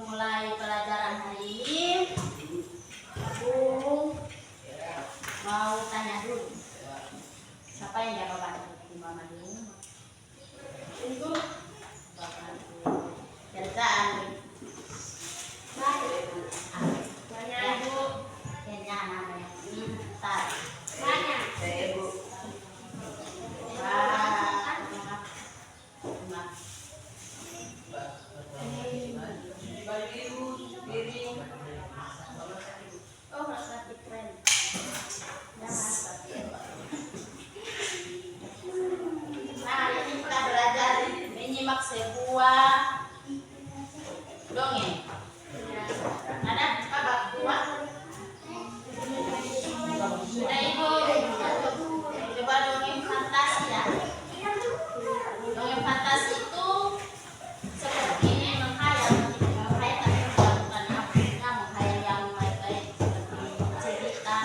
mulai pelajaran hari ini, aku mau tanya dulu. Siapa yang jaga bantu di mama dulu? Ibu. Kerjaan. Banyak ibu. Kayaknya namanya. Tar. Banyak. Ibu. Menyimak sebuah dongeng. Ada apa dua? Sudah ibu. Coba dongeng fantasi ya. Dongeng fantasi itu seperti ini, menghayal tapi bukan apa, menghayal yang baik-baik seperti cerita.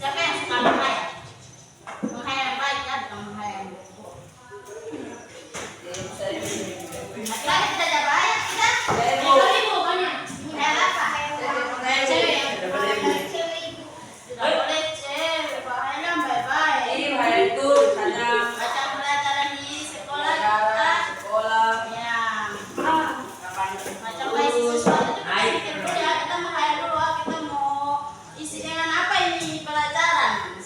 Siapa yang suka menghayal? Menghayal yang baik ya, bukan menghayal yang buruk. Laki-laki kita ada banyak kita. Ibu banyak. Menghayal apa? Menghayal cewek. Tidak boleh cewek. Menghayal yang baik-baik. Menghayal itu karena baca pelajaran di sekolah kita. Ya. Macam baik sesuatu itu kita pikir dulu ya. Kita menghayal dulu. Kita mau isi dengan apa ini pelajaran?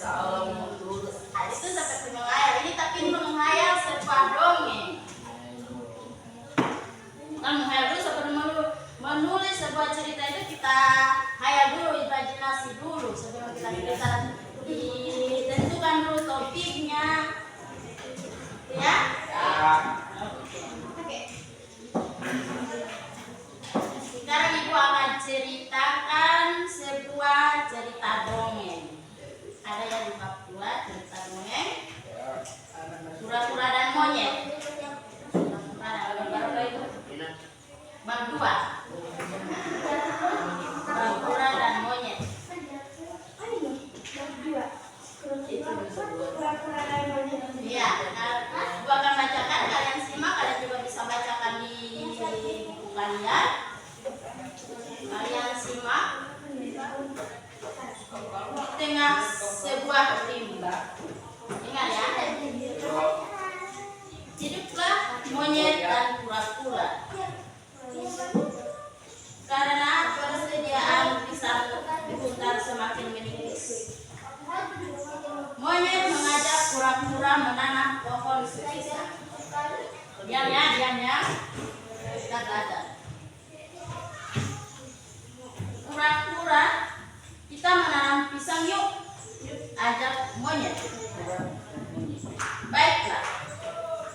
Itu seperti menghayal ini, tapi ini menghayal sebuah dongeng. Bukan menghayal dulu seperti menulis sebuah cerita, itu kita hayal dulu, imajinasi dulu sebelum kita cerita. Ditentukan dulu topiknya, ya. Oke. Sekarang ibu akan ceritakan sebuah cerita dongeng. Ada yang di bab 2 cerita dongeng. Kura-kura dan monyet. Bab 2. Kura-kura dan monyet. Iya, ibu akan bacakan, kalian simak, kalian juga bisa bacakan di buku kalian. Kalian simak. Di tengah sebuah rimba. Ingat ya. Hiduplah monyet dan kura-kura. Karena persediaan pisang di hutan semakin menipis, monyet mengajak kura-kura menanam pohon pisang. Diam ya. Kita belajar. Kura-kura, kita menanam pisang yuk. Ajak monyet. Baiklah,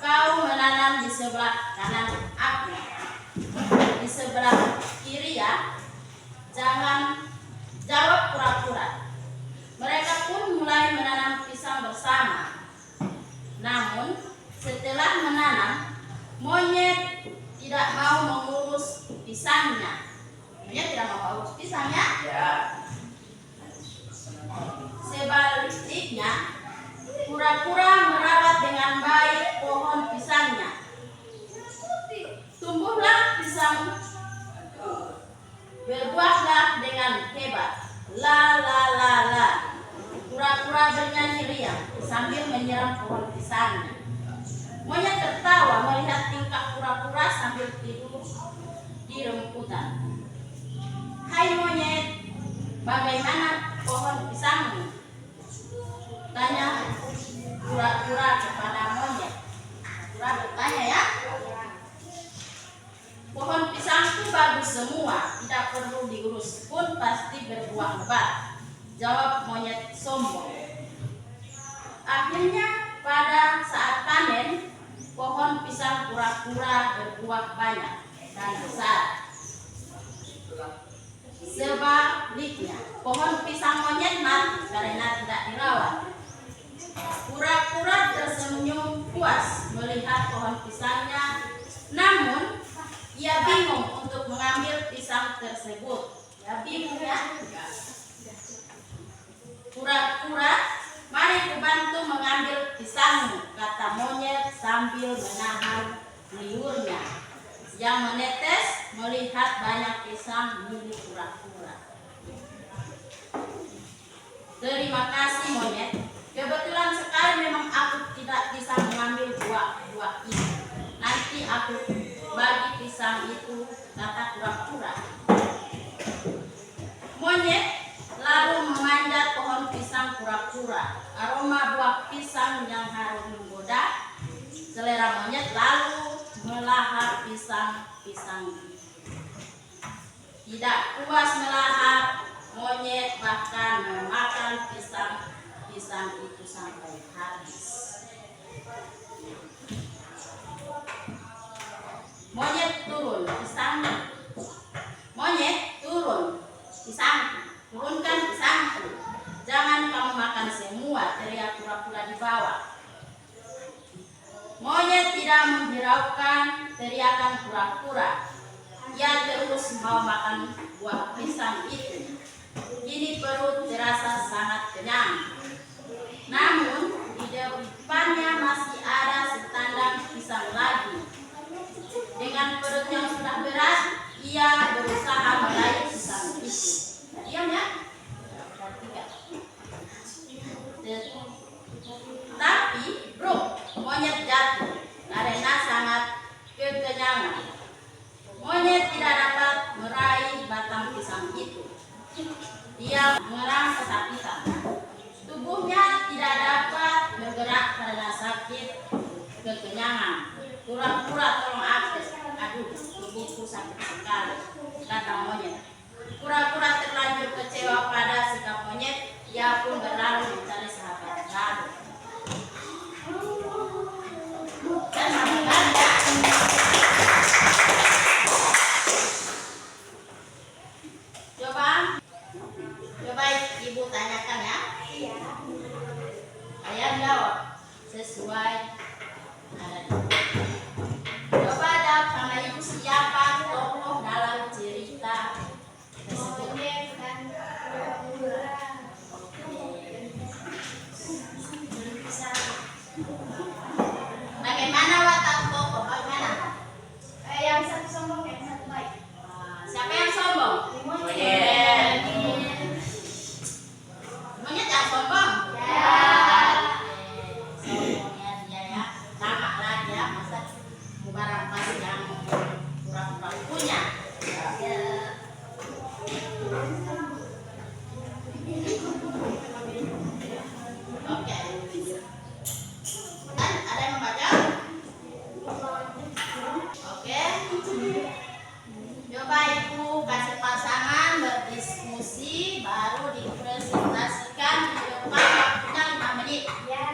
kau menanam di sebelah kanan aku, di sebelah kiri ya. Jangan, jawab kura-kura. Mereka pun mulai menanam pisang bersama. Namun setelah menanam, monyet tidak mau mengurus pisangnya. Monyet tidak mau mengurus pisangnya. Sebaliknya, kura-kura merawat dengan baik pohon pisangnya. Tumbuhlah pisang, berbuahlah dengan hebat. La la la la. Kura-kura bernyanyi riang sambil menyiram pohon pisangnya. Monyet tertawa melihat tingkah kura-kura sambil tidur di rumputan. Hai monyet, bagaimana pohon pisangmu? Tanya kura-kura kepada monyet. Kura bertanya ya. Pohon pisangku bagus semua, tidak perlu diurus pun pasti berbuah lebat, jawab monyet sombong. Akhirnya pada saat panen, pohon pisang kura-kura berbuah banyak dan besar. Sebaliknya, pohon pisang monyet mati karena tidak dirawat. Kura-kura tersenyum puas melihat pohon pisangnya, namun ia bingung untuk mengambil pisang tersebut. Ya bingung ya. Kura-kura, mari kubantu mengambil pisangmu, kata sambil menahan liurnya yang menetes melihat banyak pisang milik kura-kura. Terima kasih monyet. Kebetulan sekali memang aku tidak bisa mengambil buah-buah ini. Nanti aku bagi pisang itu, kata kura-kura. Monyet lalu memanjat pohon pisang kura-kura. Aroma buah pisang yang harum menggoda selera monyet lalu melahap pisang-pisang itu. Tidak puas melahap, monyet bahkan memakan pisang itu sampai habis. Monyet turun pisang. Monyet turun pisang. Turunkan pisangku. Jangan kamu makan semua, teriak kura-kura di bawah. Monyet tidak menghiraukan teriakan kura-kura. Ia terus mau makan buah pisang itu. Kini perut terasa sangat kenyang. Namun di depannya masih ada setandang pisang lagi. Dengan perut yang sudah berat, ia berusaha meraih pisang itu. Diam ya. Tapi monyet jatuh karena sangat kekenyangan. Monyet tidak dapat meraih batang pisang itu. Dia mengerang kesakitan. Tubuhnya tidak dapat bergerak karena sakit kekenyangan. Kura-kura tolong aku. Aduh, tubuhku sakit sekali, kata monyet. Kura-kura terlanjur kecewa pada sikap monyet. Ia pun berlalu mencari sahabat baru. Dan Coba ibu tanyakan ya. Iya. Kalian jawab sesuai ada di. Coba jawab sama ibu, siapa tokoh dalam cerita tersebut? Bagaimana watak tokoh? Bagaimana? Yang satu sombong, yang satu baik. Siapa yang sombong? Monyet. Monyet yang sombong? Ya. Sombongnya dia ya. Sama lagi ya, masa barang pasti yang pura-pura punya. Ya. Oke. Dan ada yang membaca? Oke. Coba ibu kasih pasangan berdiskusi baru dipresentasikan di depan waktunya 5 menit. Ya.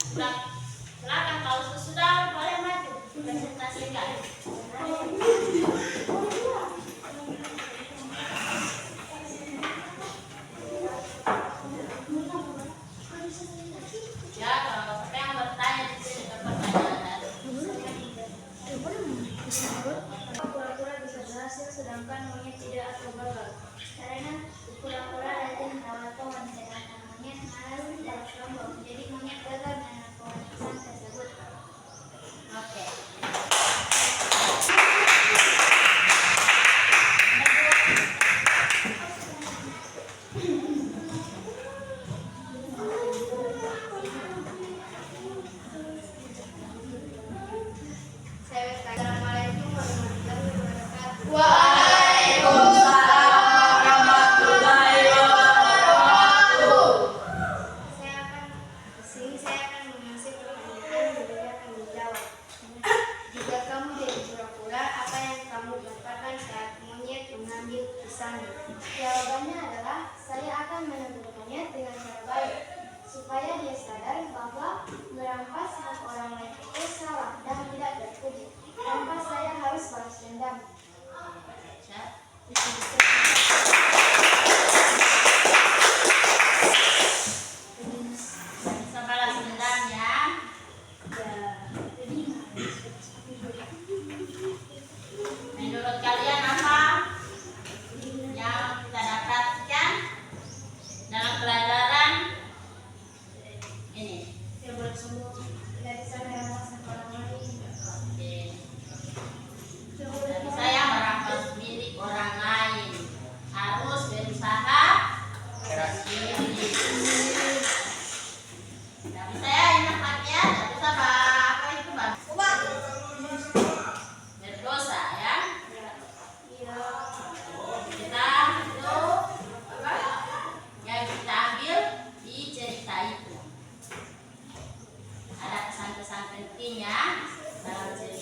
Silakan kalau sudah boleh maju presentasikan. Ya, kalau siapa yang bertanya di sini pertanyaan. Kura-kura bisa berhasil sedangkan monyet tidak atau gagal. Karena kura-kura rajin merawat pohon sedangkan monyet malas tidak sombong. Jadi monyet gagal menanam pohon pisang tersebut. Bisa balas dendam ya. Menurut kalian apa yang kita dapatkan dalam pelajaran ini? Tidak boleh sombong, tidak bisa menyalahkan orang lain. Oke. Tidak boleh Tidak bisa yang merampas milik orang lain. Harus berusaha sendiri. Tidak bisa ya enak lagi ya. Tidak bisa apa itu bang? Berdosa ya. Iya. Kita itu apa yang kita ambil di cerita itu. Ada pesan-pesan penting ya dalam cerita